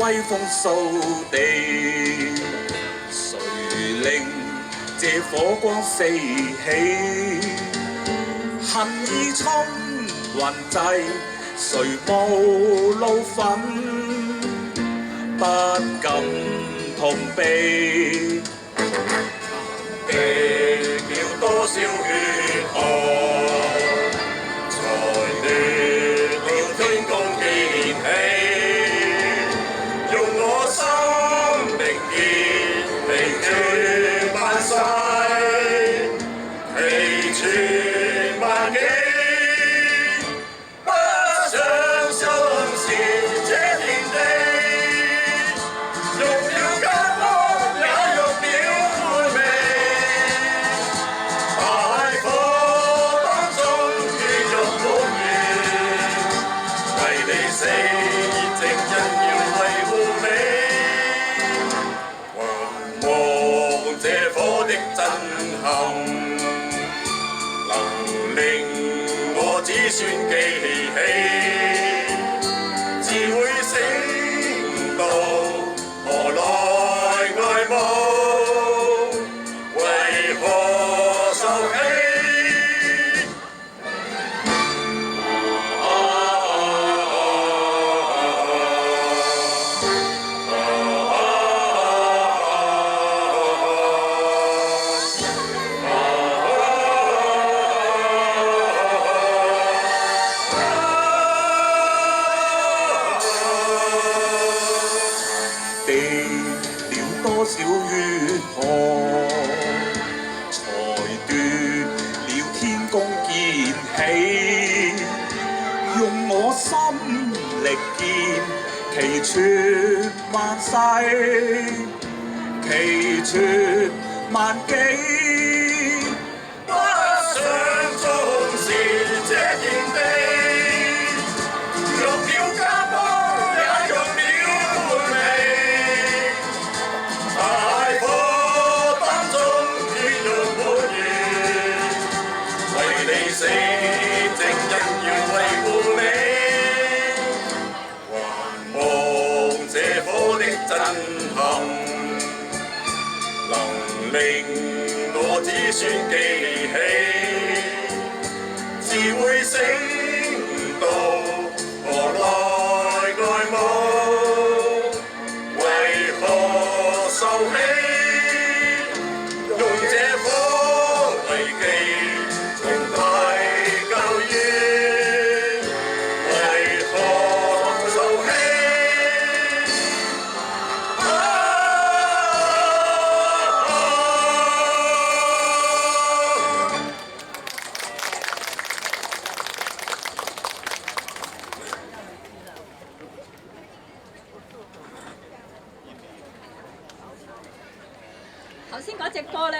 威風掃地，誰令這火光四起？恨意衝雲際，誰無怒憤？不敢痛悲，滴了多少血汗，才奪了天公健喜。用我心力竭，祈絕萬世，祈絕萬紀。不想相視這天地，用了家邦也用了歡味。大火當中血肉滿園，為你死，正因要維護你。還望這火的震撼，能令我子孫記起，自會醒到何來愛慕，為何受氣？滴了多少血汗，才奪了天公健喜。用我心力竭，祈絕萬世，祈絕萬紀。不想縱視這天地，用了家邦也用了歡味。大火當中血肉滿園，為你死，正因要維護你。還望這火的震撼，能令我子孫記起，自會醒到何來愛慕，為何受氣？用這火為記，重大舊怨，為何受氣？頭先嗰隻歌咧。